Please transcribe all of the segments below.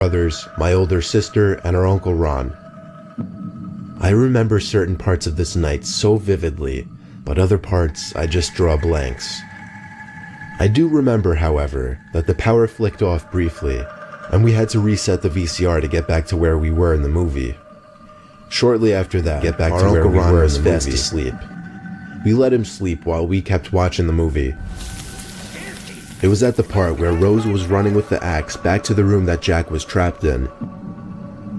brothers, my older sister, and our Uncle Ron. I remember certain parts of this night so vividly, but other parts I just draw blanks. I do remember, however, that the power flicked off briefly, and we had to reset the VCR to get back to where we were in the movie. Shortly after that, our Uncle Ron was fast asleep. We let him sleep while we kept watching the movie. It was at the part where Rose was running with the axe back to the room that Jack was trapped in.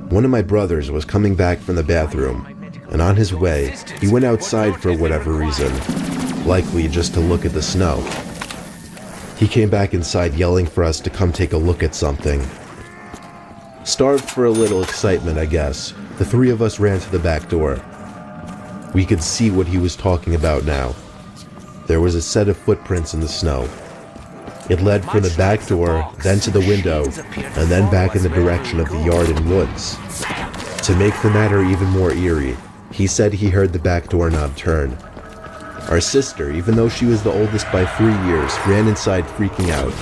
One of my brothers was coming back from the bathroom, and on his way, he went outside for whatever reason, likely just to look at the snow. He came back inside yelling for us to come take a look at something. Starved for a little excitement, I guess, the three of us ran to the back door. We could see what he was talking about now. There was a set of footprints in the snow. It led from the back door, then to the window, and then back in the direction of the yard and woods. To make the matter even more eerie, he said he heard the back doorknob turn. Our sister, even though she was the oldest by 3 years, ran inside freaking out.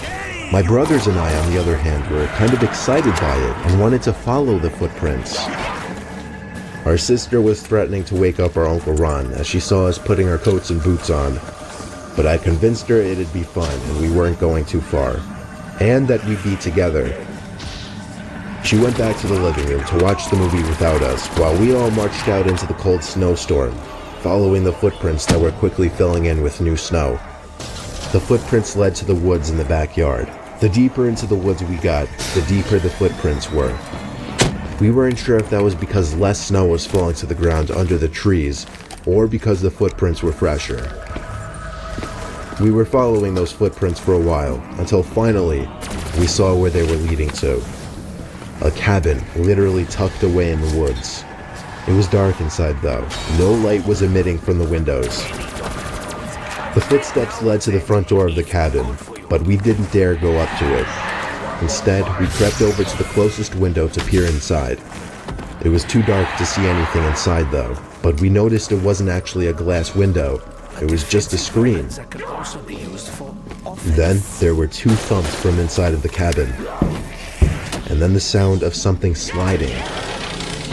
My brothers and I, on the other hand, were kind of excited by it and wanted to follow the footprints. Our sister was threatening to wake up our Uncle Ron as she saw us putting our coats and boots on, but I convinced her it'd be fun and we weren't going too far, and that we'd be together. She went back to the living room to watch the movie without us while we all marched out into the cold snowstorm, following the footprints that were quickly filling in with new snow. The footprints led to the woods in the backyard. The deeper into the woods we got, the deeper the footprints were. We weren't sure if that was because less snow was falling to the ground under the trees, or because the footprints were fresher. We were following those footprints for a while, until finally, we saw where they were leading to. A cabin, literally tucked away in the woods. It was dark inside though. No light was emitting from the windows. The footsteps led to the front door of the cabin, but we didn't dare go up to it. Instead, we crept over to the closest window to peer inside. It was too dark to see anything inside though, but we noticed it wasn't actually a glass window. It was just a screen. Then there were 2 thumps from inside of the cabin, and then the sound of something sliding.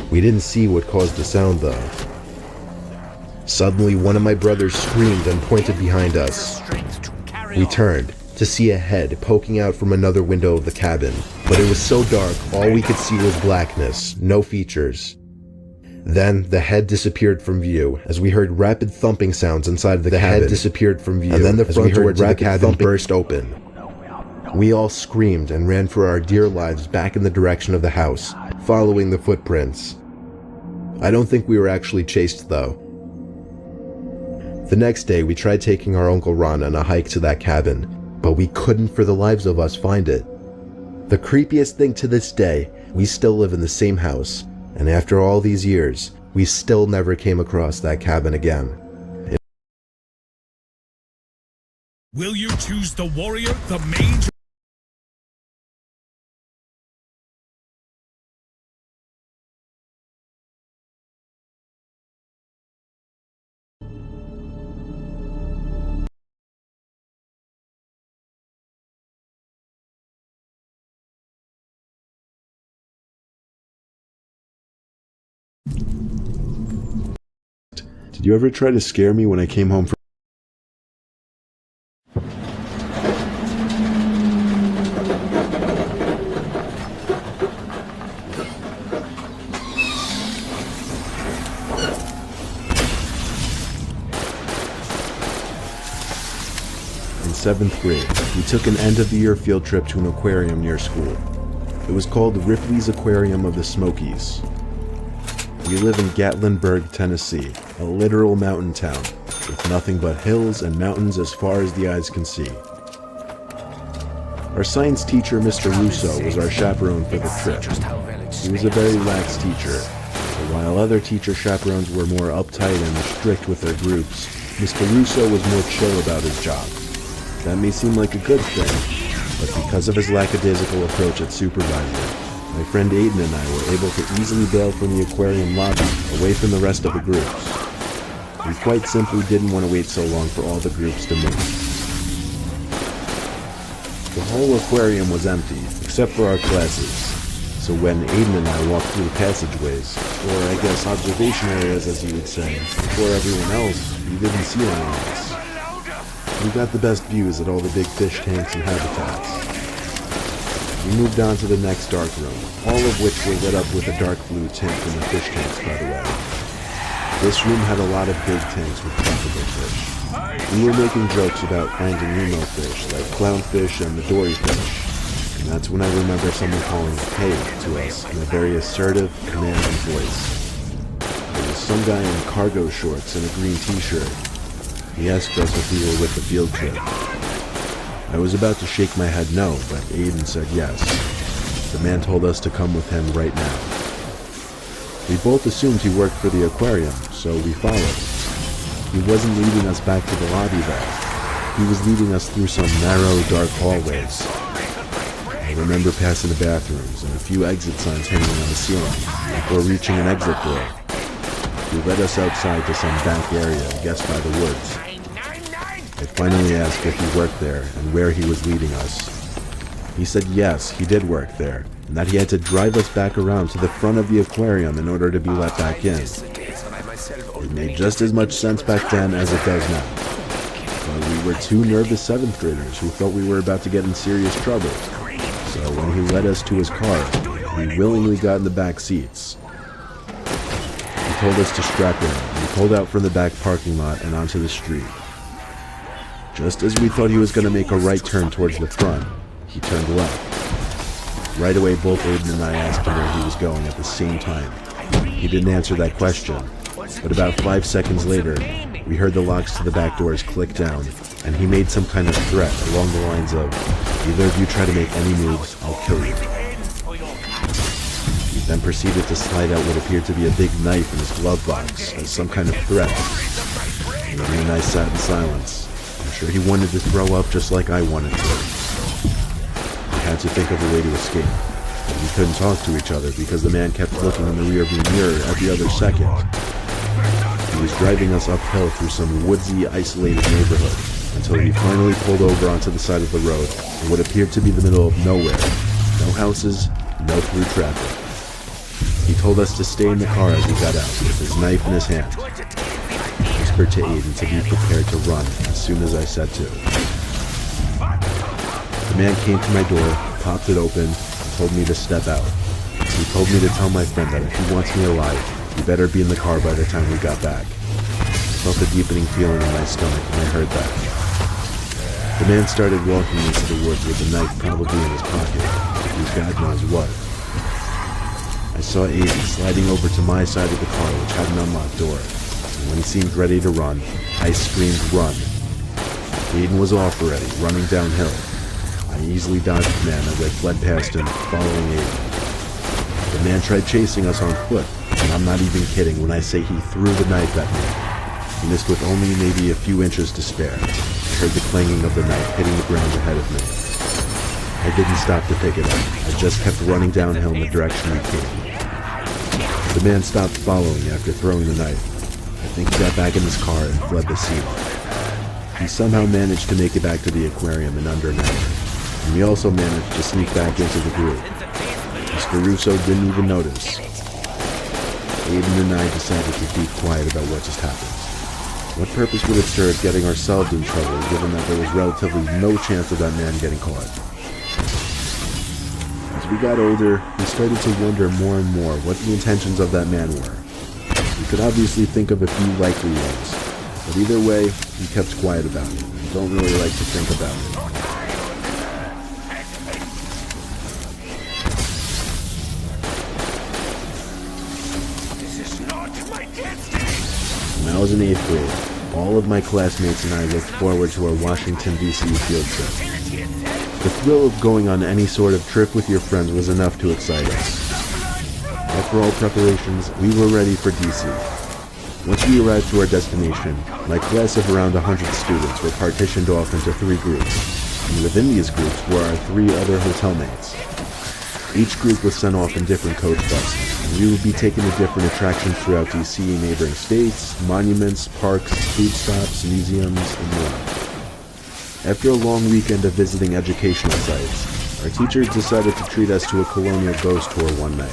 We didn't see what caused the sound though. Suddenly one of my brothers screamed and pointed behind us. We turned to see a head poking out from another window of the cabin, but it was so dark all we could see was blackness, no features. Then the head disappeared from view as we heard rapid thumping sounds inside the cabin. The head disappeared from view, and then the front door to the cabin burst open. We all screamed and ran for our dear lives back in the direction of the house, following the footprints. I don't think we were actually chased though. The next day we tried taking our Uncle Ron on a hike to that cabin, but we couldn't for the lives of us find it. The creepiest thing to this day, we still live in the same house, and after all these years, we still never came across that cabin again. Will you choose the warrior, the mage? Did you ever try to scare me when I came home from... In 7th grade, we took an end-of-the-year field trip to an aquarium near school. It was called Ripley's Aquarium of the Smokies. We live in Gatlinburg, Tennessee, a literal mountain town, with nothing but hills and mountains as far as the eyes can see. Our science teacher, Mr. Russo, was our chaperone for the trip. He was a very lax teacher, but while other teacher chaperones were more uptight and strict with their groups, Mr. Russo was more chill about his job. That may seem like a good thing, but because of his lackadaisical approach at supervising, my friend Aiden and I were able to easily bail from the aquarium lobby, away from the rest of the groups. We quite simply didn't want to wait so long for all the groups to move. The whole aquarium was empty, except for our classes, So when Aiden and I walked through the passageways, or I guess observation areas as you would say, before everyone else, we didn't see anyone else. We got the best views at all the big fish tanks and habitats. We moved on to the next dark room, all of which were lit up with a dark blue tint from the fish tanks, by the way. This room had a lot of big tanks with tropical fish. We were making jokes about finding Nemo fish, like clownfish and the dory fish. And that's when I remember someone calling "hey" to us in a very assertive, commanding voice. There was some guy in cargo shorts and a green t-shirt. He asked us if we were with the field trip. I was about to shake my head no, but Aiden said yes. The man told us to come with him right now. We both assumed he worked for the aquarium, so we followed. He wasn't leading us back to the lobby though. He was leading us through some narrow, dark hallways. I remember passing the bathrooms and a few exit signs hanging on the ceiling before reaching an exit door. He led us outside to some back area, I guess by the woods. I finally asked if he worked there and where he was leading us. He said yes, he did work there, and that he had to drive us back around to the front of the aquarium in order to be let back in. It made just as much sense back then as it does now. But we were two nervous 7th graders who felt we were about to get in serious trouble. So when he led us to his car, we willingly got in the back seats. He told us to strap in, and we pulled out from the back parking lot and onto the street. Just as we thought he was going to make a right turn towards the front, he turned left. Right away, both Aiden and I asked him where he was going at the same time. He didn't answer that question, but about 5 seconds later, we heard the locks to the back doors click down, and he made some kind of threat along the lines of, "Either of you try to make any moves, I'll kill you." He then proceeded to slide out what appeared to be a big knife in his glove box as some kind of threat. Aiden and I sat in silence. I'm sure he wanted to throw up just like I wanted to. We had to think of a way to escape. But we couldn't talk to each other because the man kept looking in the rearview mirror every other second. He was driving us uphill through some woodsy, isolated neighborhood until he finally pulled over onto the side of the road in what appeared to be the middle of nowhere. No houses, no through traffic. He told us to stay in the car as we got out, with his knife in his hand. He whispered to Aiden to be prepared to run as soon as I said to. The man came to my door, popped it open, and told me to step out. He told me to tell my friend that if he wants me alive, he better be in the car by the time we got back. I felt a deepening feeling in my stomach when I heard that. The man started walking into the woods with a knife probably in his pocket, to do God knows what. I saw Aiden sliding over to my side of the car, which had an unlocked door, and when he seemed ready to run, I screamed, "Run!" Aiden was off already, running downhill. I easily dodged the man as I fled past him, following Aiden. The man tried chasing us on foot, and I'm not even kidding when I say he threw the knife at me. He missed with only maybe a few inches to spare. I heard the clanging of the knife hitting the ground ahead of me. I didn't stop to pick it up. I just kept running downhill in the direction he came. The man stopped following after throwing the knife. I think he got back in his car and fled the scene. He somehow managed to make it back to the aquarium in under an hour, and we also managed to sneak back into the group. Mr. Russo didn't even notice. Aiden and I decided to keep quiet about what just happened. What purpose would it serve getting ourselves in trouble, given that there was relatively no chance of that man getting caught? As we got older, we started to wonder more and more what the intentions of that man were. We could obviously think of a few likely ones, but either way, we kept quiet about it and don't really like to think about it. When I was in 8th grade, all of my classmates and I looked forward to our Washington, D.C. field trip. The thrill of going on any sort of trip with your friends was enough to excite us. After all preparations, we were ready for D.C. Once we arrived to our destination, my class of around 100 students were partitioned off into 3 groups, and within these groups were our 3 other hotel mates. Each group was sent off in different coach buses, and we would be taken to different attractions throughout D.C., neighboring states, monuments, parks, food stops, museums, and more. After a long weekend of visiting educational sites, Our teachers decided to treat us to a colonial ghost tour one night.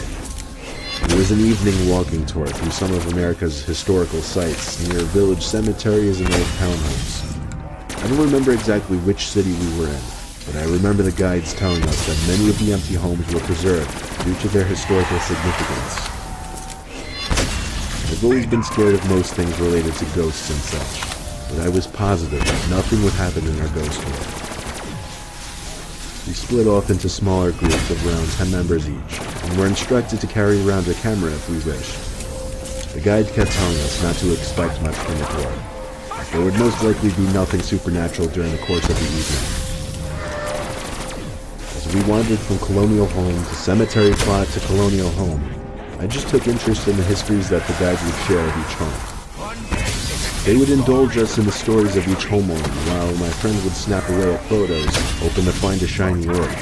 It was an evening walking tour through some of America's historical sites near village cemeteries and old townhomes. I don't remember exactly which city we were in, but I remember the guides telling us that many of the empty homes were preserved due to their historical significance. I've always been scared of most things related to ghosts and such, but I was positive that nothing would happen in our ghost tour. We split off into smaller groups of around 10 members each, and were instructed to carry around a camera if we wished. The guide kept telling us not to expect much from the tour. There would most likely be nothing supernatural during the course of the evening. As we wandered from colonial home to cemetery plot to colonial home, I just took interest in the histories that the guides would share of each home. They would indulge us in the stories of each homeowner, while my friends would snap away at photos, hoping to find a shiny orb.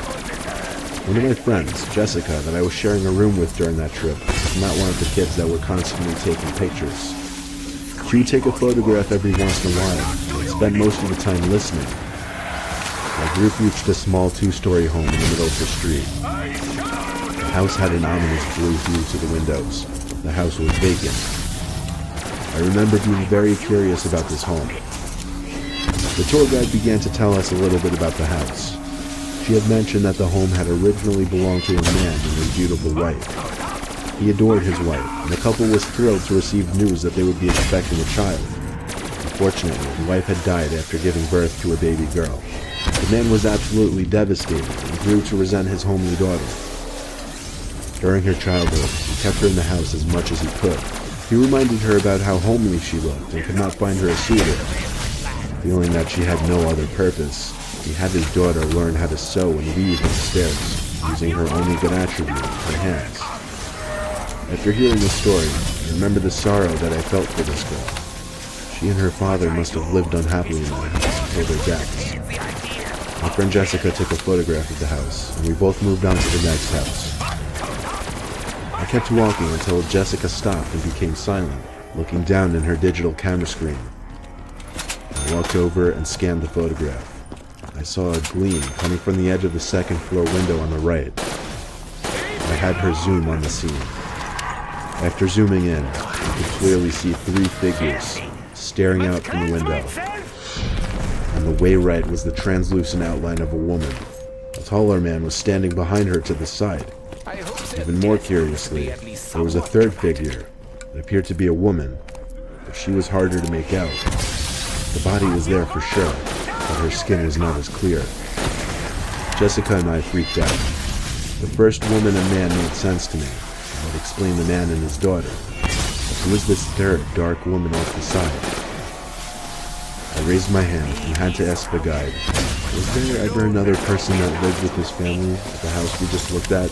One of my friends, Jessica, that I was sharing a room with during that trip, was not one of the kids that were constantly taking pictures. She would take a photograph every once in a while, and spend most of the time listening. Our group reached a small 2-story home in the middle of the street. The house had an ominous blue hue to the windows. The house was vacant. I remember being very curious about this home. The tour guide began to tell us a little bit about the house. She had mentioned that the home had originally belonged to a man and his beautiful wife. He adored his wife, and the couple was thrilled to receive news that they would be expecting a child. Unfortunately, the wife had died after giving birth to a baby girl. The man was absolutely devastated and grew to resent his homely daughter. During her childhood, he kept her in the house as much as he could. He reminded her about how homely she looked and could not find her a suitor. Feeling that she had no other purpose, he had his daughter learn how to sew and weave upstairs, using her only good attribute, her hands. After hearing the story, I remember the sorrow that I felt for this girl. She and her father must have lived unhappily in that house until their deaths. My friend Jessica took a photograph of the house, and we both moved on to the next house. I kept walking until Jessica stopped and became silent, looking down in her digital camera screen. I walked over and scanned the photograph. I saw a gleam coming from the edge of the second floor window on the right. I had her zoom on the scene. After zooming in, I could clearly see 3 figures staring out from the window. On the way right was the translucent outline of a woman. A taller man was standing behind her to the side. Even more curiously, there was a third figure. It appeared to be a woman, but she was harder to make out. The body was there for sure, but her skin was not as clear. Jessica and I freaked out. The first woman and man made sense to me. I would explain the man and his daughter. But who was this third dark woman off the side? I raised my hand and had to ask the guide, was there ever another person that lived with his family at the house we just looked at?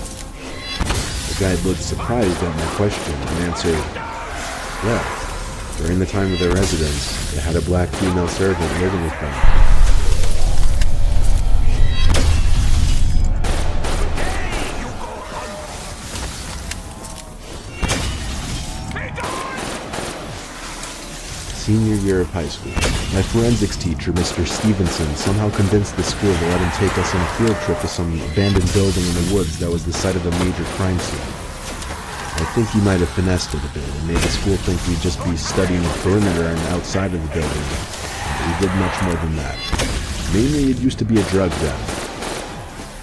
The guide looked surprised at my question and answered, yeah. During the time of their residence, they had a black female servant living with them. Senior year of high school, my forensics teacher, Mr. Stevenson, somehow convinced the school to let him take us on a field trip to some abandoned building in the woods that was the site of a major crime scene. I think he might have finessed it a bit and made the school think we'd just be studying the perimeter and outside of the building, but we did much more than that. Mainly, it used to be a drug den.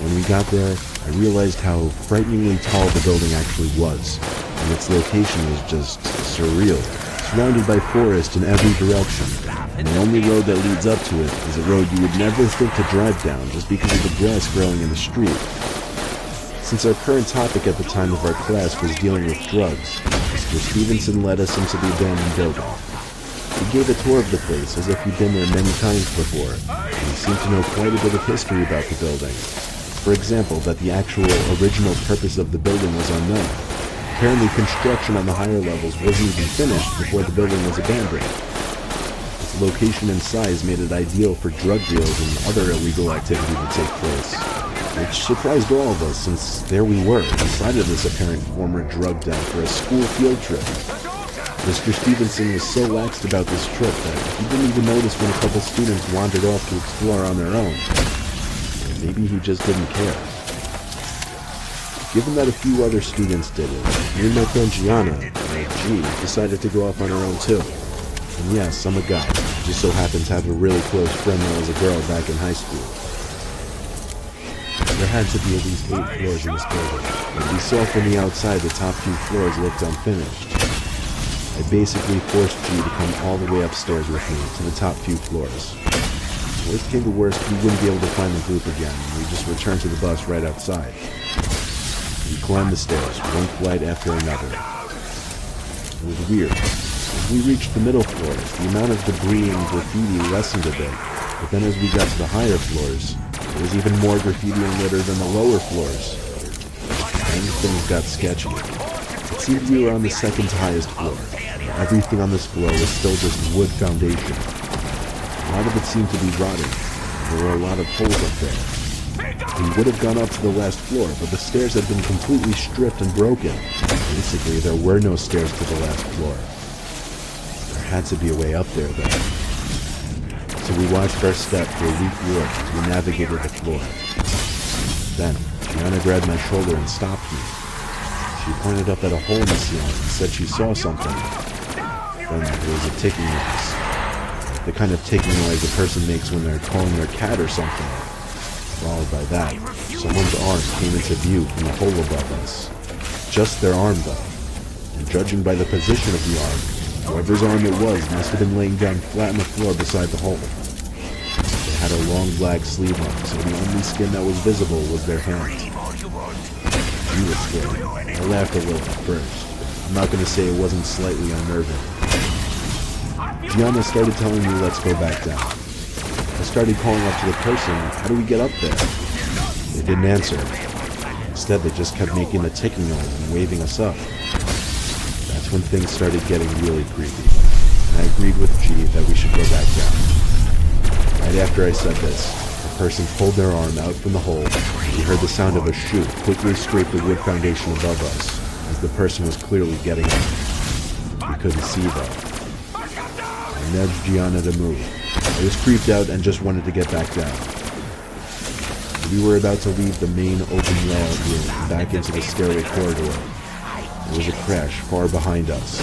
When we got there, I realized how frighteningly tall the building actually was, and its location was just surreal, surrounded by forest in every direction, and the only road that leads up to it is a road you would never think to drive down just because of the grass growing in the street. Since our current topic at the time of our class was dealing with drugs, Mr. Stevenson led us into the abandoned building. He gave a tour of the place as if he'd been there many times before, and he seemed to know quite a bit of history about the building. For example, that the actual original purpose of the building was unknown. Apparently construction on the higher levels wasn't even finished before the building was abandoned. Its location and size made it ideal for drug deals and other illegal activity to take place, which surprised all of us since there we were, inside of this apparent former drug den for a school field trip. Mr. Stevenson was so laxed about this trip that he didn't even notice when a couple students wandered off to explore on their own. Maybe he just didn't care. Given that a few other students did it, me and my friend Gianna, G, decided to go off on our own too. And yes, I'm a guy. Just so happened to have a really close friend that was a girl back in high school. There had to be at least 8 floors in this building, and we saw from the outside the top few floors looked unfinished. I basically forced G to come all the way upstairs with me to the top few floors. Worst came to worst, we wouldn't be able to find the group again, and we just returned to the bus right outside. We climbed the stairs, one flight after another. It was weird. As we reached the middle floors, the amount of debris and graffiti lessened a bit, but then as we got to the higher floors, there was even more graffiti and litter than the lower floors. And things got sketchy. It seemed we were on the second highest floor. Everything on this floor was still just wood foundation. A lot of it seemed to be rotting. There were a lot of holes up there. We would have gone up to the last floor, but the stairs had been completely stripped and broken. Basically, there were no stairs to the last floor. There had to be a way up there, though. So we watched our step for a weak look as we navigated the floor. Then, Gianna grabbed my shoulder and stopped me. She pointed up at a hole in the ceiling and said she saw something. Then there was a ticking noise. The kind of ticking noise a person makes when they're calling their cat or something. Followed by that, someone's arm came into view from the hole above us. Just their arm, though. And judging by the position of the arm, whoever's arm it was must have been laying down flat on the floor beside the hole. They had a long black sleeve on, so the only skin that was visible was their hand. She was scared. I laughed a little at first. I'm not going to say it wasn't slightly unnerving. Gianna started telling me let's go back down. I started calling up to the person, how do we get up there? They didn't answer. Instead, they just kept making a ticking noise and waving us up. That's when things started getting really creepy, and I agreed with G that we should go back down. Right after I said this, the person pulled their arm out from the hole, and we heard the sound of a shoe quickly scrape the wood foundation above us, as the person was clearly getting up. We couldn't see though. I nudged Gianna to move. I was creeped out and just wanted to get back down. We were about to leave the main open layout room and back into the stairway corridor. There was a crash far behind us.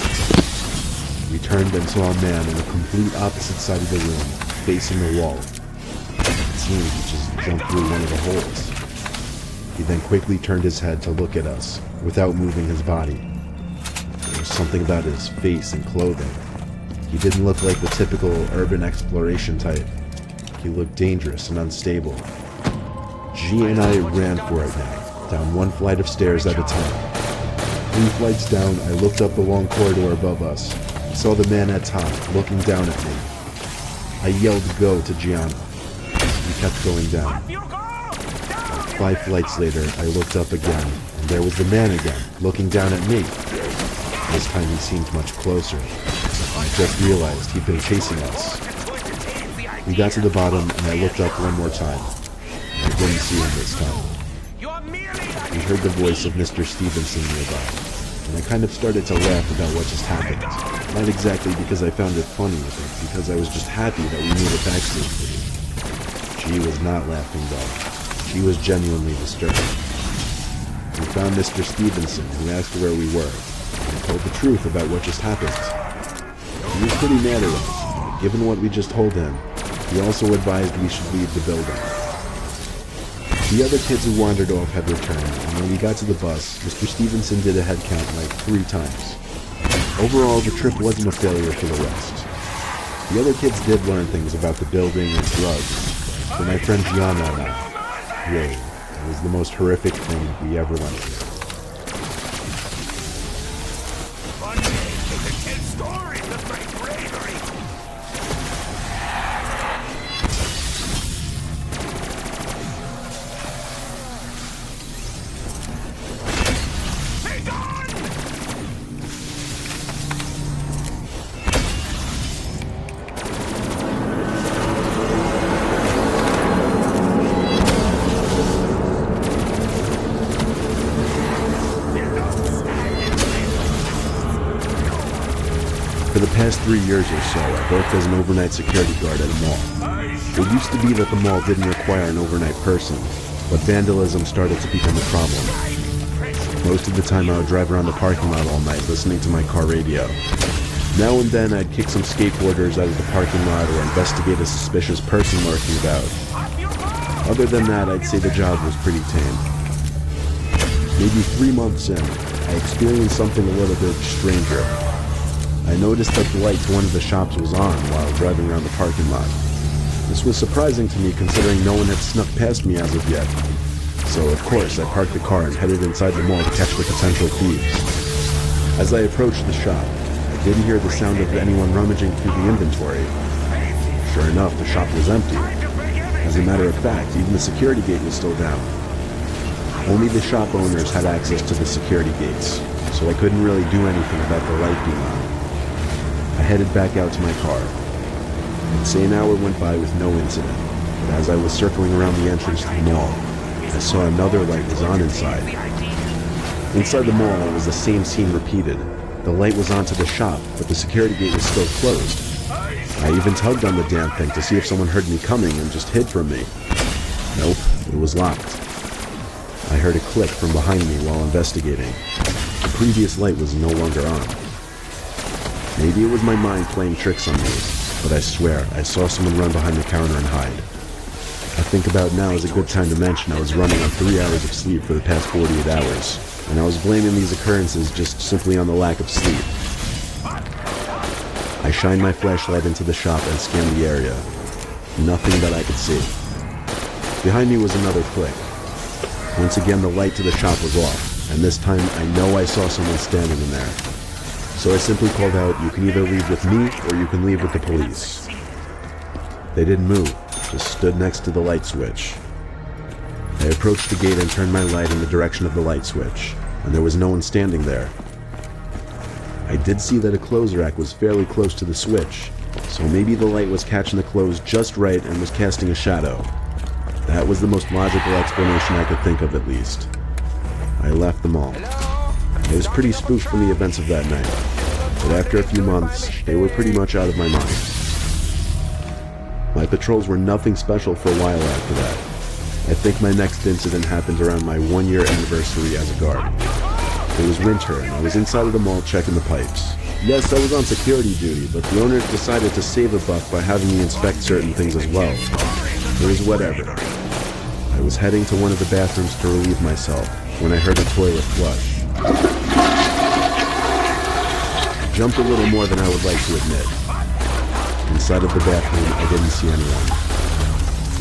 We turned and saw a man on the complete opposite side of the room, facing the wall. It seemed he just jumped through one of the holes. He then quickly turned his head to look at us, without moving his body. There was something about his face and clothing. He didn't look like the typical urban exploration type. He looked dangerous and unstable. G and I ran for it now, down one flight of stairs at a time. 3 flights down, I looked up the long corridor above us, and saw the man at top, looking down at me. I yelled go to Gianna. We kept going down. 5 flights later, I looked up again, and there was the man again, looking down at me. This time he seemed much closer. I just realized he'd been chasing us. We got to the bottom, and I looked up one more time. I didn't see him this time. We heard the voice of Mr. Stevenson nearby, and I kind of started to laugh about what just happened. Not exactly because I found it funny, but because I was just happy that we made it back safely. She was not laughing though. She was genuinely disturbed. We found Mr. Stevenson, who asked where we were, and told the truth about what just happened. He was pretty mad at us, but given what we just told him, he also advised we should leave the building. The other kids who wandered off had returned, and when we got to the bus, Mr. Stevenson did a head count like 3 times. Overall, the trip wasn't a failure for the rest. The other kids did learn things about the building and drugs, but for my friend Gianna and I, really, it was the most horrific thing we ever went through. For the past 3 years or so, I worked as an overnight security guard at a mall. It used to be that the mall didn't require an overnight person, but vandalism started to become a problem. Most of the time I would drive around the parking lot all night listening to my car radio. Now and then I'd kick some skateboarders out of the parking lot or investigate a suspicious person lurking about. Other than that, I'd say the job was pretty tame. Maybe 3 months in, I experienced something a little bit stranger. I noticed that the light to one of the shops was on while driving around the parking lot. This was surprising to me considering no one had snuck past me as of yet. So of course I parked the car and headed inside the mall to catch the potential thieves. As I approached the shop, I didn't hear the sound of anyone rummaging through the inventory. Sure enough, the shop was empty. As a matter of fact, even the security gate was still down. Only the shop owners had access to the security gates, so I couldn't really do anything about the light being on. I headed back out to my car. I'd say an hour went by with no incident, but as I was circling around the entrance to the mall, I saw another light was on inside. Inside the mall, it was the same scene repeated. The light was on to the shop, but the security gate was still closed. I even tugged on the damn thing to see if someone heard me coming and just hid from me. Nope, it was locked. I heard a click from behind me while investigating. The previous light was no longer on. Maybe it was my mind playing tricks on me, but I swear I saw someone run behind the counter and hide. I think about now is a good time to mention I was running on 3 hours of sleep for the past 48 hours, and I was blaming these occurrences just simply on the lack of sleep. I shined my flashlight into the shop and scanned the area. Nothing that I could see. Behind me was another click. Once again, the light to the shop was off, and this time I know I saw someone standing in there. So I simply called out, "You can either leave with me or you can leave with the police." They didn't move, just stood next to the light switch. I approached the gate and turned my light in the direction of the light switch, and there was no one standing there. I did see that a clothes rack was fairly close to the switch, so maybe the light was catching the clothes just right and was casting a shadow. That was the most logical explanation I could think of, at least. I left the mall. I was pretty spooked from the events of that night, but after a few months, they were pretty much out of my mind. My patrols were nothing special for a while after that. I think my next incident happened around my 1-year anniversary as a guard. It was winter and I was inside of the mall checking the pipes. Yes, I was on security duty, but the owners decided to save a buck by having me inspect certain things as well. It was whatever. I was heading to one of the bathrooms to relieve myself when I heard a toilet flush. I jumped a little more than I would like to admit. Inside of the bathroom, I didn't see anyone.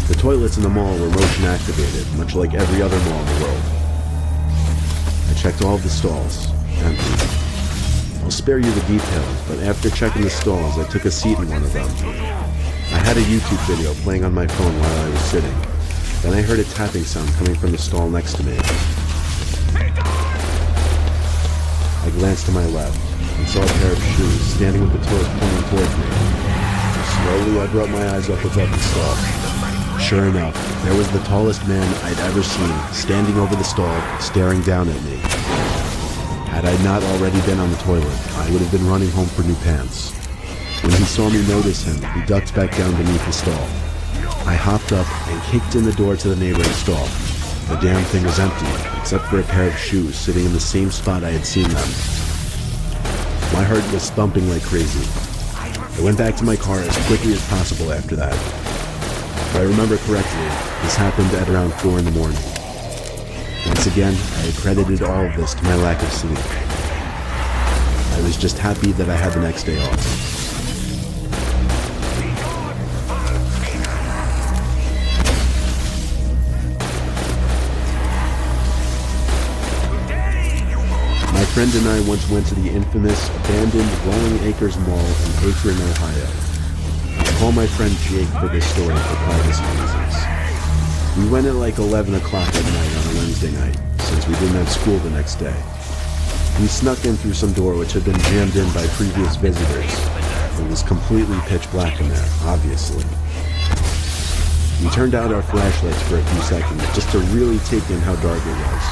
The toilets in the mall were motion activated, much like every other mall in the world. I checked all of the stalls, empty. I'll spare you the details, but after checking the stalls, I took a seat in one of them. I had a YouTube video playing on my phone while I was sitting. Then I heard a tapping sound coming from the stall next to me. I glanced to my left and saw a pair of shoes standing with the toes pointing towards me. Slowly, I brought my eyes up above the stall. Sure enough, there was the tallest man I'd ever seen, standing over the stall, staring down at me. Had I not already been on the toilet, I would have been running home for new pants. When he saw me notice him, he ducked back down beneath the stall. I hopped up and kicked in the door to the neighboring stall. The damn thing was empty, except for a pair of shoes sitting in the same spot I had seen them. My heart was thumping like crazy. I went back to my car as quickly as possible after that. If I remember correctly, this happened at around 4 in the morning. Once again, I credited all of this to my lack of sleep. I was just happy that I had the next day off. My friend and I once went to the infamous, abandoned Rolling Acres Mall in Akron, Ohio. I call my friend Jake for this story for privacy reasons. We went at like 11 o'clock at night on a Wednesday night, since we didn't have school the next day. We snuck in through some door which had been jammed in by previous visitors. It was completely pitch black in there, obviously. We turned out our flashlights for a few seconds, just to really take in how dark it was.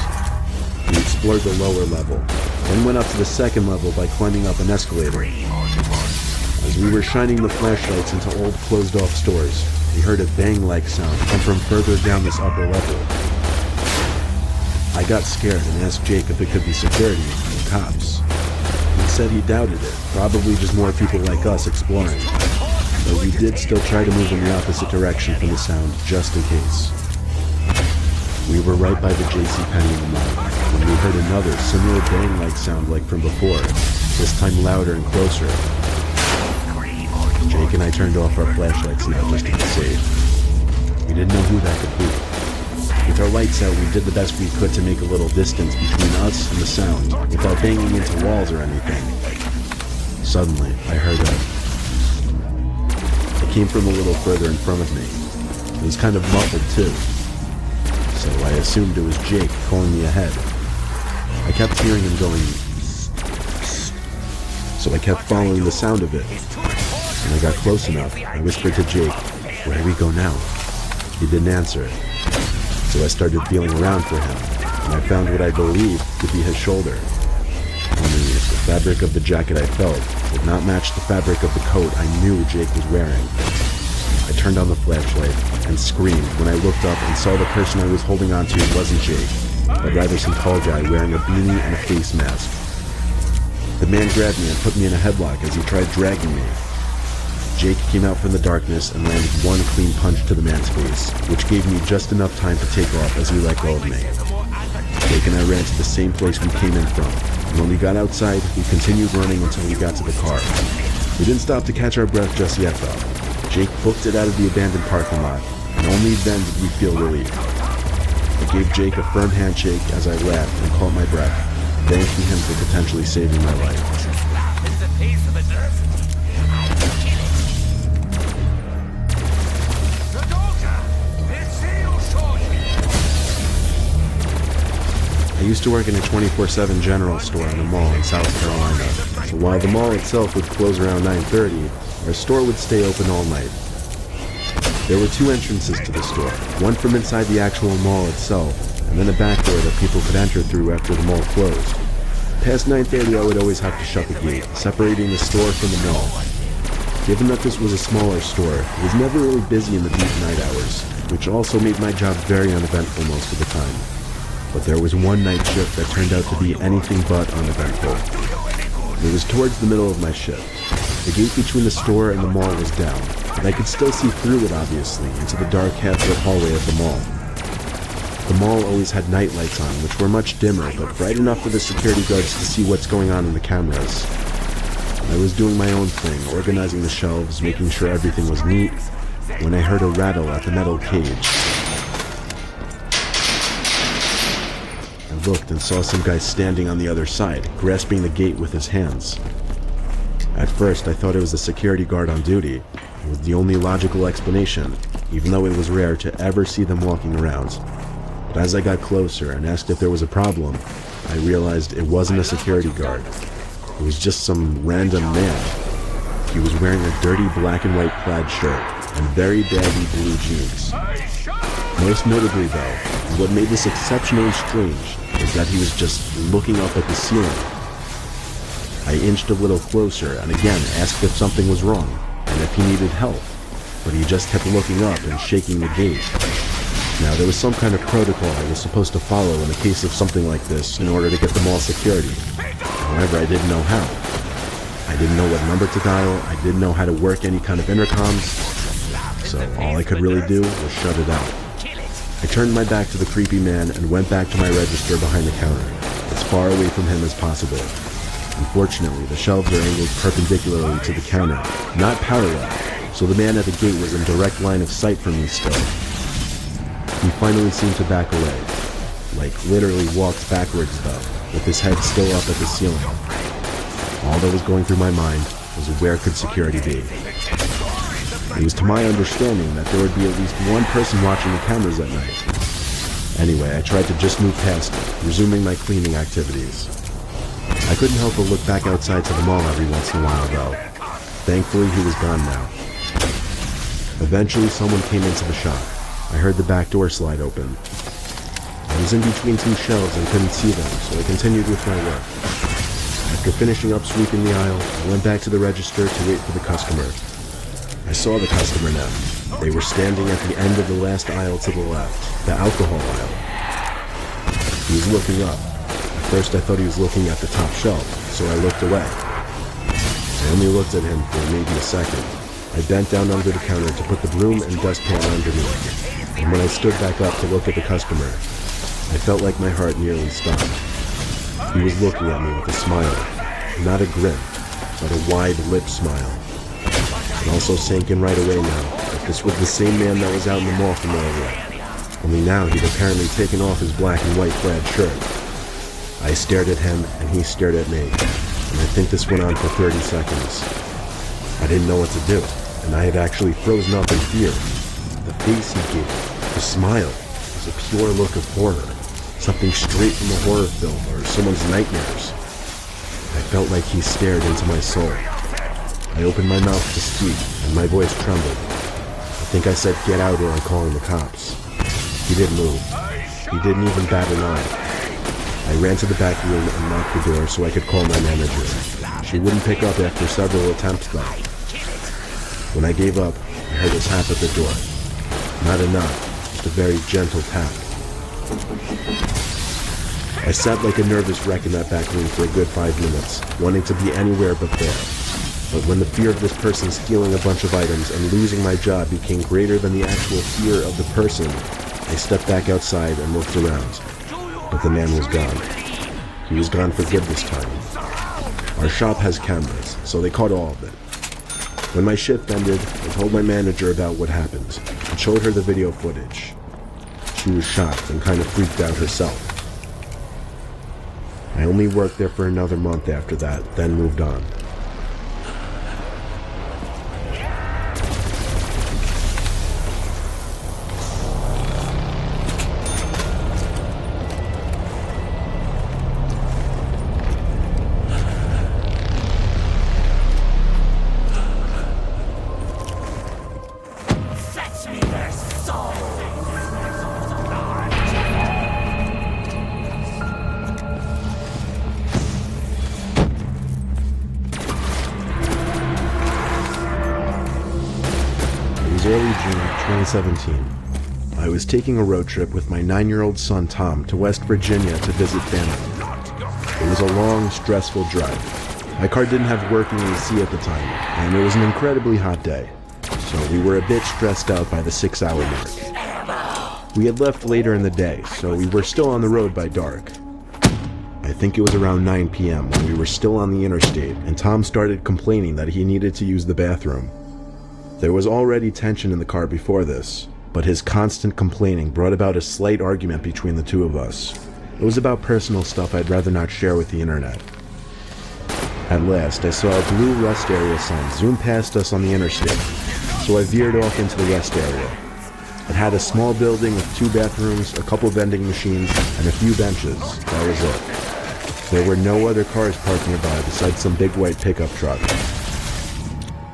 We explored the lower level, then went up to the second level by climbing up an escalator. As we were shining the flashlights into old closed-off stores, we heard a bang-like sound come from further down this upper level. I got scared and asked Jake if it could be security or cops. He said he doubted it, probably just more people like us exploring. But we did still try to move in the opposite direction from the sound, just in case. We were right by the JCPenney in the mall, when we heard another similar bang-like sound like from before, this time louder and closer. Jake and I turned off our flashlights now just to be safe. We didn't know who that could be. With our lights out, we did the best we could to make a little distance between us and the sound, without banging into walls or anything. Suddenly, I heard it came from a little further in front of me. It was kind of muffled too. So I assumed it was Jake calling me ahead. I kept hearing him going, so I kept following the sound of it. When I got close enough, I whispered to Jake, "Where do we go now?" He didn't answer. So I started feeling around for him, and I found what I believed to be his shoulder. Only the fabric of the jacket I felt did not match the fabric of the coat I knew Jake was wearing. I turned on the flashlight and screamed when I looked up and saw the person I was holding onto wasn't Jake, but rather some tall guy wearing a beanie and a face mask. The man grabbed me and put me in a headlock as he tried dragging me. Jake came out from the darkness and landed one clean punch to the man's face, which gave me just enough time to take off as he let go of me. Jake and I ran to the same place we came in from, and when we got outside, we continued running until we got to the car. We didn't stop to catch our breath just yet though. Jake booked it out of the abandoned parking lot, and only then did we feel relief. I gave Jake a firm handshake as I laughed and caught my breath, thanking him for potentially saving my life. I used to work in a 24/7 general store in a mall in South Carolina, so while the mall itself would close around 9:30, our store would stay open all night. There were two entrances to the store, one from inside the actual mall itself, and then a back door that people could enter through after the mall closed. Past 9:30 I would always have to shut the gate, separating the store from the mall. Given that this was a smaller store, it was never really busy in the deep night hours, which also made my job very uneventful most of the time. But there was one night shift that turned out to be anything but uneventful. It was towards the middle of my shift. The gate between the store and the mall was down, but I could still see through it obviously, into the dark half-lit hallway of the mall. The mall always had night lights on, which were much dimmer, but bright enough for the security guards to see what's going on in the cameras. I was doing my own thing, organizing the shelves, making sure everything was neat, when I heard a rattle at the metal cage. I looked and saw some guy standing on the other side, grasping the gate with his hands. At first, I thought it was a security guard on duty. It was the only logical explanation, even though it was rare to ever see them walking around. But as I got closer and asked if there was a problem, I realized it wasn't a security guard. It was just some random man. He was wearing a dirty black and white plaid shirt and very baggy blue jeans. Most notably though, and what made this exceptionally strange, is that he was just looking up at the ceiling. I inched a little closer and again asked if something was wrong and if he needed help, but he just kept looking up and shaking the gate. Now there was some kind of protocol I was supposed to follow in the case of something like this in order to get the mall security. However, I didn't know how. I didn't know what number to dial, I didn't know how to work any kind of intercoms, so all I could really do was shut it out. I turned my back to the creepy man and went back to my register behind the counter, as far away from him as possible. Unfortunately, the shelves are angled perpendicularly to the counter, not parallel, so the man at the gate was in direct line of sight for me still. He finally seemed to back away, like literally walked backwards though, with his head still up at the ceiling. All that was going through my mind was where could security be? It was to my understanding that there would be at least one person watching the cameras at night. Anyway, I tried to just move past it, resuming my cleaning activities. I couldn't help but look back outside to the mall every once in a while though. Thankfully, he was gone now. Eventually, someone came into the shop. I heard the back door slide open. I was in between two shelves and couldn't see them, so I continued with my work. After finishing up sweeping the aisle, I went back to the register to wait for the customer. I saw the customer now. They were standing at the end of the last aisle to the left, the alcohol aisle. He was looking up. At first I thought he was looking at the top shelf, so I looked away. I only looked at him for maybe a second. I bent down under the counter to put the broom and dustpan underneath, and when I stood back up to look at the customer, I felt like my heart nearly stopped. He was looking at me with a smile, not a grin, but a wide lip smile. It also sank in right away now that this was the same man that was out in the mall from earlier, only now he'd apparently taken off his black and white plaid shirt. I stared at him and he stared at me, and I think this went on for 30 seconds. I didn't know what to do, and I had actually frozen up in fear. The face he gave, the smile, was a pure look of horror, something straight from a horror film or someone's nightmares. I felt like he stared into my soul. I opened my mouth to speak, and my voice trembled. I think I said, "Get out or I'm calling the cops." He didn't move. He didn't even bat an eye. I ran to the back room and knocked the door so I could call my manager. She wouldn't pick up after several attempts though. When I gave up, I heard a tap at the door. Not a knock, just a very gentle tap. I sat like a nervous wreck in that back room for a good 5 minutes, wanting to be anywhere but there. But when the fear of this person stealing a bunch of items and losing my job became greater than the actual fear of the person, I stepped back outside and looked around. But the man was gone. He was gone for good this time. Our shop has cameras, so they caught all of it. When my shift ended, I told my manager about what happened and showed her the video footage. She was shocked and kind of freaked out herself. I only worked there for another month after that, then moved on. Early June 2017. I was taking a road trip with my 9-year-old son Tom to West Virginia to visit family. It was a long, stressful drive. My car didn't have working AC at the time, and it was an incredibly hot day, so we were a bit stressed out by the 6-hour mark. We had left later in the day, so we were still on the road by dark. I think it was around 9 p.m. when we were still on the interstate, and Tom started complaining that he needed to use the bathroom. There was already tension in the car before this, but his constant complaining brought about a slight argument between the two of us. It was about personal stuff I'd rather not share with the internet. At last, I saw a blue rest area sign zoom past us on the interstate, so I veered off into the rest area. It had a small building with 2 bathrooms, a couple vending machines, and a few benches. That was it. There were no other cars parked nearby besides some big white pickup truck.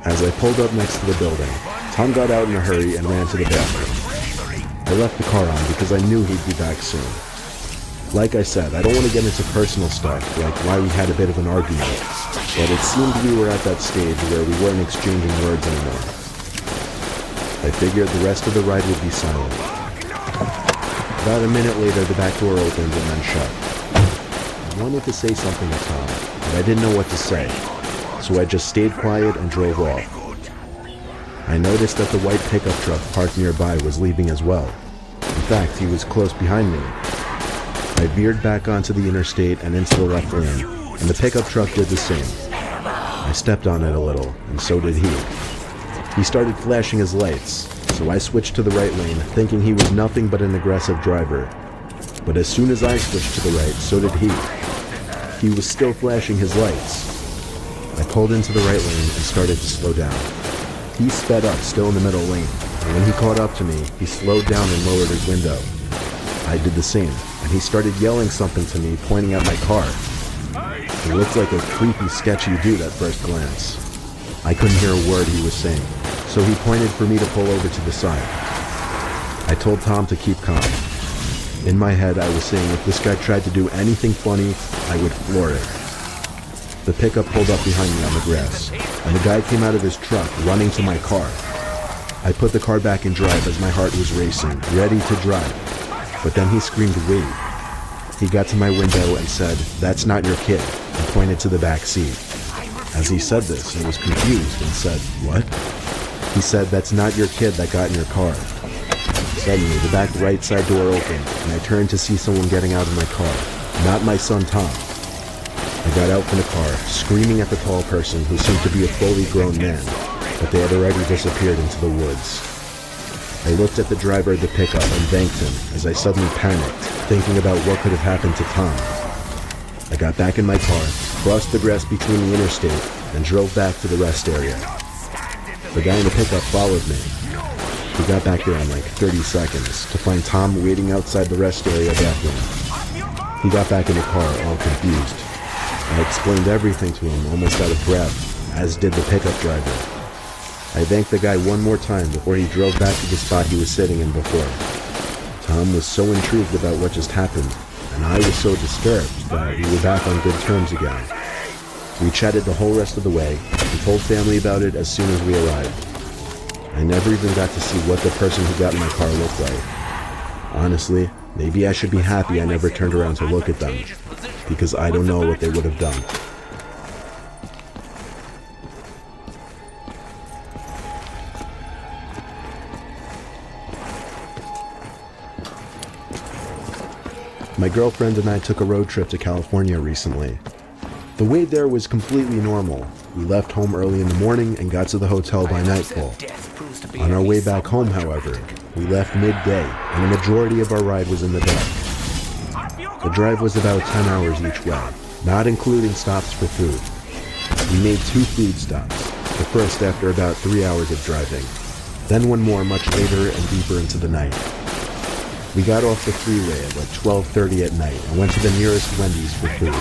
As I pulled up next to the building, Tom got out in a hurry and ran to the bathroom. I left the car on because I knew he'd be back soon. Like I said, I don't want to get into personal stuff, like why we had a bit of an argument, but it seemed we were at that stage where we weren't exchanging words anymore. I figured the rest of the ride would be silent. About a minute later, the back door opened and then shut. I wanted to say something to Tom, but I didn't know what to say. So I just stayed quiet and drove off. I noticed that the white pickup truck parked nearby was leaving as well. In fact, he was close behind me. I veered back onto the interstate and into the left lane, and the pickup truck did the same. I stepped on it a little, and so did he. He started flashing his lights, so I switched to the right lane, thinking he was nothing but an aggressive driver. But as soon as I switched to the right, so did he. He was still flashing his lights. I pulled into the right lane and started to slow down. He sped up, still in the middle lane, and when he caught up to me, he slowed down and lowered his window. I did the same, and he started yelling something to me, pointing at my car. He looked like a creepy, sketchy dude at first glance. I couldn't hear a word he was saying, so he pointed for me to pull over to the side. I told Tom to keep calm. In my head, I was saying if this guy tried to do anything funny, I would floor it. The pickup pulled up behind me on the grass, and the guy came out of his truck, running to my car. I put the car back in drive as my heart was racing, ready to drive. But then he screamed, "Wait." He got to my window and said, "That's not your kid," and pointed to the back seat. As he said this, I was confused and said, "What?" He said, "That's not your kid that got in your car." Suddenly, the back right side door opened, and I turned to see someone getting out of my car. Not my son, Tom. I got out from the car, screaming at the tall person who seemed to be a fully grown man, but they had already disappeared into the woods. I looked at the driver of the pickup and thanked him as I suddenly panicked, thinking about what could have happened to Tom. I got back in my car, crossed the grass between the interstate, and drove back to the rest area. The guy in the pickup followed me. We got back there in like 30 seconds to find Tom waiting outside the rest area bathroom. He got back in the car, all confused. I explained everything to him, almost out of breath, as did the pickup driver. I thanked the guy one more time before he drove back to the spot he was sitting in before. Tom was so intrigued about what just happened, and I was so disturbed that we were back on good terms again. We chatted the whole rest of the way and told family about it as soon as we arrived. I never even got to see what the person who got in my car looked like. Honestly, maybe I should be happy I never turned around to look at them, because I don't know what they would have done. My girlfriend and I took a road trip to California recently. The way there was completely normal. We left home early in the morning and got to the hotel by nightfall. On our way back home, however, we left midday and a majority of our ride was in the dark. The drive was about 10 hours each way, not including stops for food. We made 2 food stops, the first after about 3 hours of driving, then one more much later and deeper into the night. We got off the freeway at like 12:30 at night and went to the nearest Wendy's for food.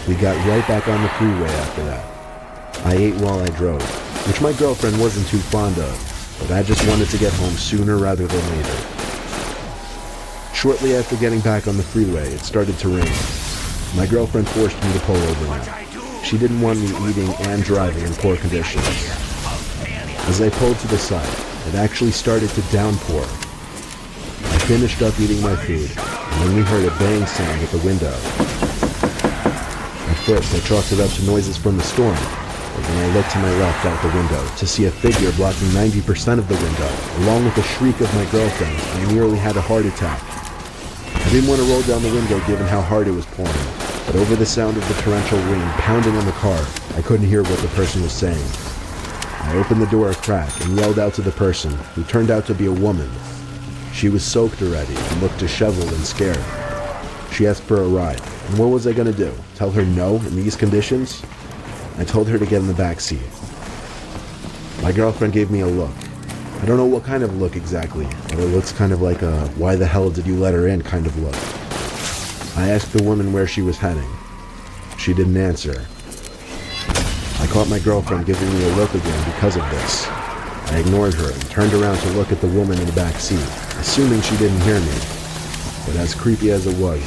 We got right back on the freeway after that. I ate while I drove, which my girlfriend wasn't too fond of, but I just wanted to get home sooner rather than later. Shortly after getting back on the freeway, it started to rain. My girlfriend forced me to pull over now. She didn't want me eating and driving in poor conditions. As I pulled to the side, it actually started to downpour. I finished up eating my food, and then we heard a bang sound at the window. At first, I chalked it up to noises from the storm, but then I looked to my left out the window to see a figure blocking 90% of the window. Along with the shriek of my girlfriend, I nearly had a heart attack. I didn't want to roll down the window given how hard it was pouring, but over the sound of the torrential rain pounding on the car, I couldn't hear what the person was saying. I opened the door a crack and yelled out to the person, who turned out to be a woman. She was soaked already and looked disheveled and scared. She asked for a ride, and what was I going to do? Tell her no in these conditions? I told her to get in the back seat. My girlfriend gave me a look. I don't know what kind of look exactly, but it looks kind of like a "why the hell did you let her in" kind of look. I asked the woman where she was heading. She didn't answer. I caught my girlfriend giving me a look again because of this. I ignored her and turned around to look at the woman in the back seat, assuming she didn't hear me. But as creepy as it was,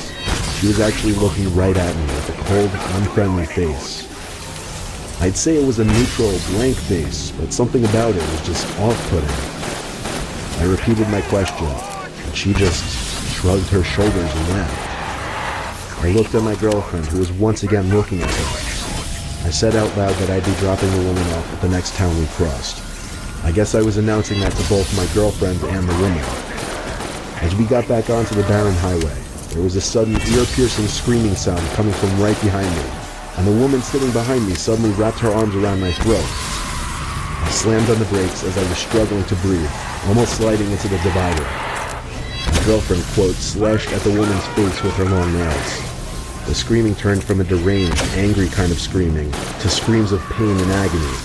she was actually looking right at me with a cold, unfriendly face. I'd say it was a neutral, blank face, but something about it was just off-putting. I repeated my question, and she just shrugged her shoulders and laughed. I looked at my girlfriend, who was once again looking at her. I said out loud that I'd be dropping the woman off at the next town we crossed. I guess I was announcing that to both my girlfriend and the woman. As we got back onto the barren highway, there was a sudden ear-piercing screaming sound coming from right behind me, and the woman sitting behind me suddenly wrapped her arms around my throat. I slammed on the brakes as I was struggling to breathe, almost sliding into the divider. My girlfriend, quote, slashed at the woman's face with her long nails. The screaming turned from a deranged, angry kind of screaming to screams of pain and agony.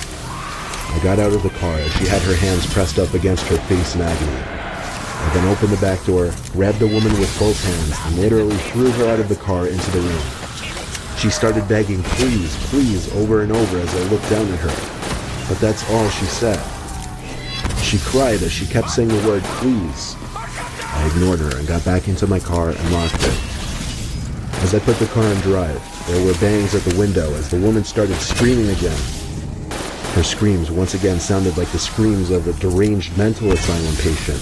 I got out of the car as she had her hands pressed up against her face in agony. I then opened the back door, grabbed the woman with both hands, and literally threw her out of the car into the rain. She started begging, "Please, please," over and over as I looked down at her. But that's all she said. She cried as she kept saying the word "please." I ignored her and got back into my car and locked it. As I put the car in drive, there were bangs at the window as the woman started screaming again. Her screams once again sounded like the screams of a deranged mental asylum patient.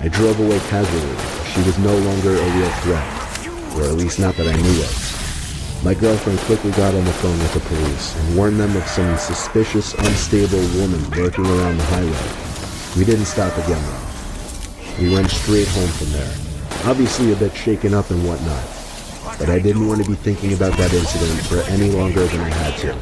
I drove away casually. She was no longer a real threat. or at least not that I knew of. My girlfriend quickly got on the phone with the police and warned them of some suspicious, unstable woman lurking around the highway. We didn't stop again though. We went straight home from there, obviously a bit shaken up and whatnot, but I didn't want to be thinking about that incident for any longer than I had to.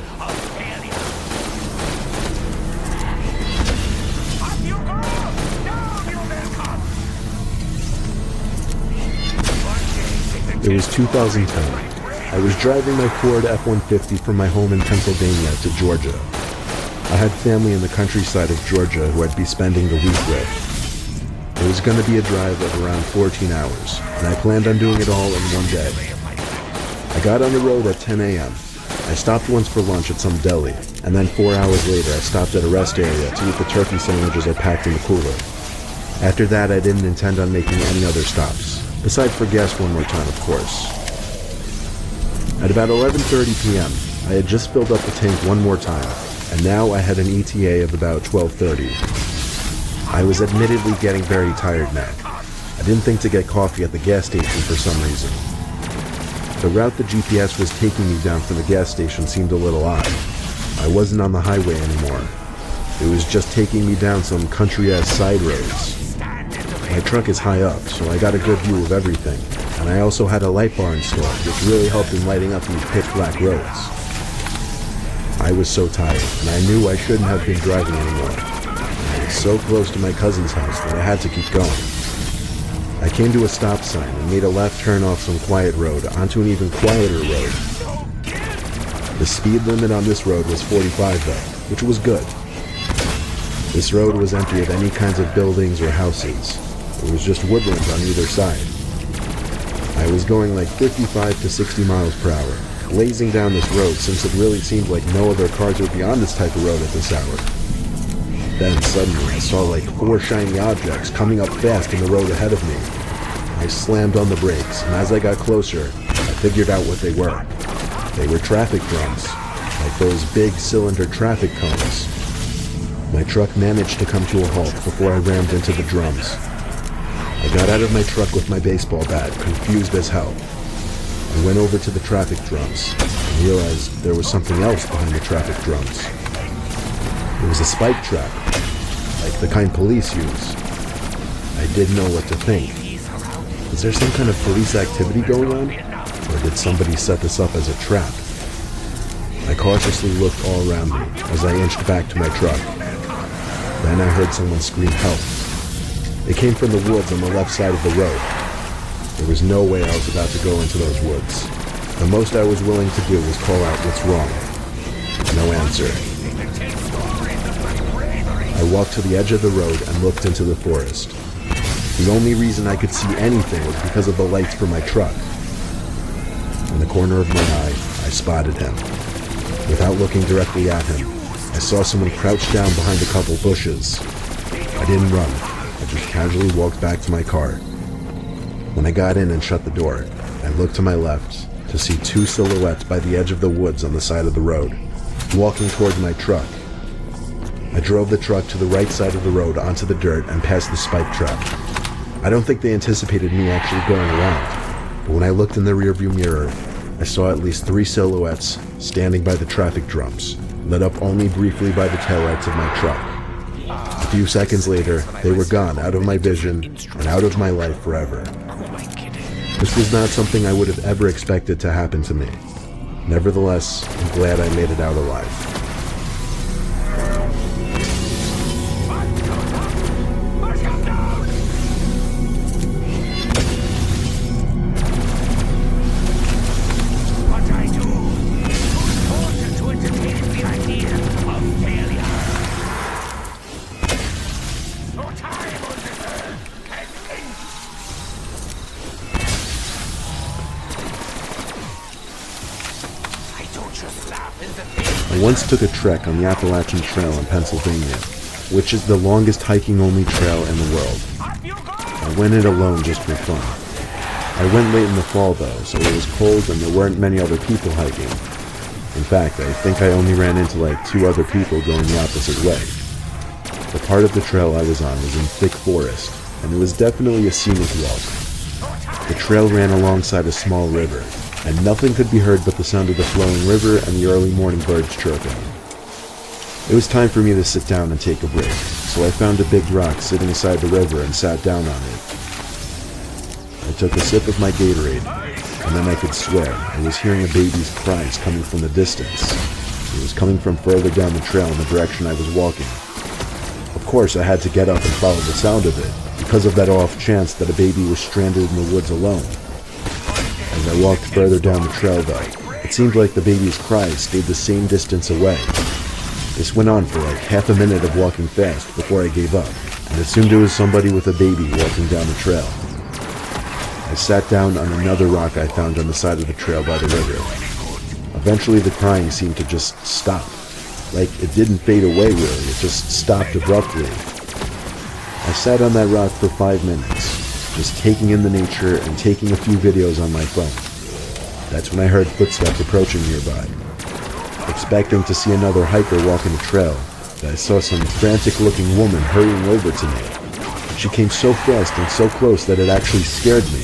It was 2010. I was driving my Ford F-150 from my home in Pennsylvania to Georgia. I had family in the countryside of Georgia who I'd be spending the week with. It was going to be a drive of around 14 hours, and I planned on doing it all in one day. I got on the road at 10 a.m. I stopped once for lunch at some deli, and then 4 hours later I stopped at a rest area to eat the turkey sandwiches I packed in the cooler. After that, I didn't intend on making any other stops, besides for gas one more time, of course. At about 11:30 p.m., I had just filled up the tank one more time, and now I had an ETA of about 12:30. I was admittedly getting very tired now. I didn't think to get coffee at the gas station for some reason. The route the GPS was taking me down from the gas station seemed a little odd. I wasn't on the highway anymore. It was just taking me down some country-ass side roads. My truck is high up, so I got a good view of everything, and I also had a light bar installed, which really helped in lighting up these pitch-black roads. I was so tired, and I knew I shouldn't have been driving anymore. I was so close to my cousin's house that I had to keep going. I came to a stop sign and made a left turn off some quiet road onto an even quieter road. The speed limit on this road was 45 though, which was good. This road was empty of any kinds of buildings or houses. It was just woodland on either side. I was going like 55 to 60 miles per hour, blazing down this road since it really seemed like no other cars would be on this type of road at this hour. Then suddenly I saw like 4 shiny objects coming up fast in the road ahead of me. I slammed on the brakes, and as I got closer, I figured out what they were. They were traffic drums, like those big cylinder traffic cones. My truck managed to come to a halt before I rammed into the drums. I got out of my truck with my baseball bat, confused as hell. I went over to the traffic drums and realized there was something else behind the traffic drums. It was a spike trap, like the kind police use. I didn't know what to think. Is there some kind of police activity going on? Or did somebody set this up as a trap? I cautiously looked all around me as I inched back to my truck. Then I heard someone scream help. It came from the woods on the left side of the road. There was no way I was about to go into those woods. The most I was willing to do was call out what's wrong. No answer. I walked to the edge of the road and looked into the forest. The only reason I could see anything was because of the lights from my truck. In the corner of my eye, I spotted him. Without looking directly at him, I saw someone crouched down behind a couple bushes. I didn't run. I just casually walked back to my car. When I got in and shut the door, I looked to my left to see 2 silhouettes by the edge of the woods on the side of the road, walking towards my truck. I drove the truck to the right side of the road onto the dirt and past the spike trap. I don't think they anticipated me actually going around, but when I looked in the rearview mirror, I saw at least 3 silhouettes standing by the traffic drums, lit up only briefly by the taillights of my truck. A few seconds later, they were gone out of my vision and out of my life forever. This was not something I would have ever expected to happen to me. Nevertheless, I'm glad I made it out alive. I once took a trek on the Appalachian Trail in Pennsylvania, which is the longest hiking-only trail in the world. I went it alone just for fun. I went late in the fall though, so it was cold and there weren't many other people hiking. In fact, I think I only ran into like 2 other people going the opposite way. The part of the trail I was on was in thick forest, and it was definitely a scenic walk. The trail ran alongside a small river, and nothing could be heard but the sound of the flowing river and the early morning birds chirping. It was time for me to sit down and take a break, so I found a big rock sitting beside the river and sat down on it. I took a sip of my Gatorade, and then I could swear I was hearing a baby's cries coming from the distance. It was coming from further down the trail in the direction I was walking. Of course, I had to get up and follow the sound of it, because of that off chance that a baby was stranded in the woods alone. As I walked further down the trail, though, it seemed like the baby's cries stayed the same distance away. This went on for like half a minute of walking fast before I gave up, and assumed it was somebody with a baby walking down the trail. I sat down on another rock I found on the side of the trail by the river. Eventually the crying seemed to just stop. Like it didn't fade away really, it just stopped abruptly. I sat on that rock for 5 minutes, just taking in the nature and taking a few videos on my phone. That's when I heard footsteps approaching nearby. Expecting to see another hiker walking the trail, I saw some frantic-looking woman hurrying over to me. She came so fast and so close that it actually scared me.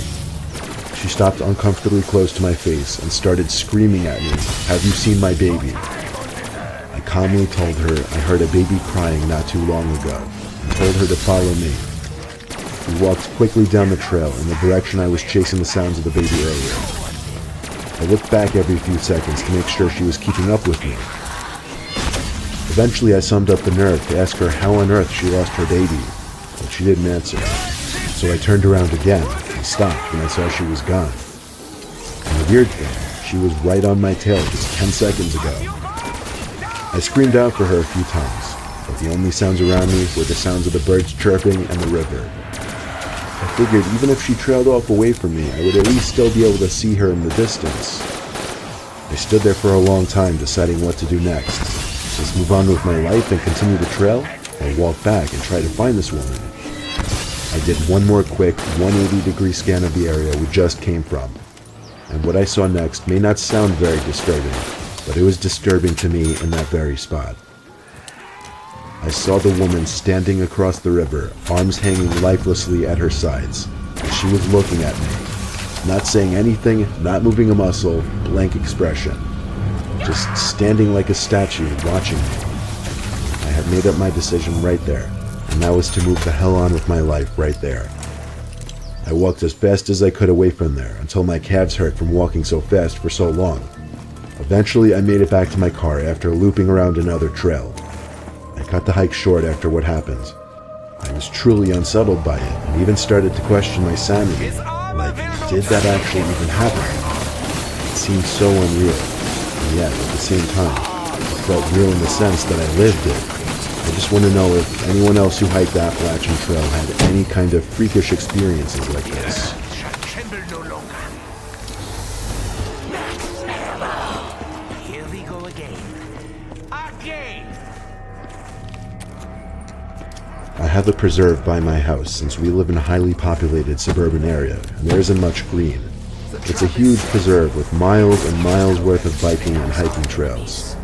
She stopped uncomfortably close to my face and started screaming at me, "Have you seen my baby?" I calmly told her I heard a baby crying not too long ago, and told her to follow me. We walked quickly down the trail in the direction I was chasing the sounds of the baby earlier. I looked back every few seconds to make sure she was keeping up with me. Eventually I summoned up the nerve to ask her how on earth she lost her baby, but she didn't answer. So I turned around again and stopped when I saw she was gone. And the weird thing, she was right on my tail just 10 seconds ago. I screamed out for her a few times, but the only sounds around me were the sounds of the birds chirping and the river. I figured even if she trailed off away from me, I would at least still be able to see her in the distance. I stood there for a long time deciding what to do next. Just move on with my life and continue the trail, or walk back and try to find this woman. I did one more quick 180-degree scan of the area we just came from. And what I saw next may not sound very disturbing, but it was disturbing to me in that very spot. I saw the woman standing across the river, arms hanging lifelessly at her sides. And she was looking at me, not saying anything, not moving a muscle, blank expression. Just standing like a statue, watching me. I had made up my decision right there, and that was to move the hell on with my life right there. I walked as fast as I could away from there, until my calves hurt from walking so fast for so long. Eventually I made it back to my car after looping around another trail. I cut the hike short after what happened. I was truly unsettled by it, and even started to question my sanity. Like, did that actually even happen? It seemed so unreal, and yet, at the same time, it felt real in the sense that I lived it. I just want to know if anyone else who hiked the Appalachian Trail had any kind of freakish experiences like this. Here we go again. I have a preserve by my house since we live in a highly populated suburban area, and there isn't much green. It's a huge preserve with miles and miles worth of biking and hiking trails.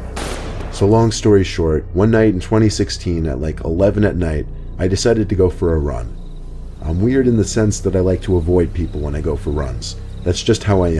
So long story short, one night in 2016 at like 11 at night, I decided to go for a run. I'm weird in the sense that I like to avoid people when I go for runs. That's just how I am.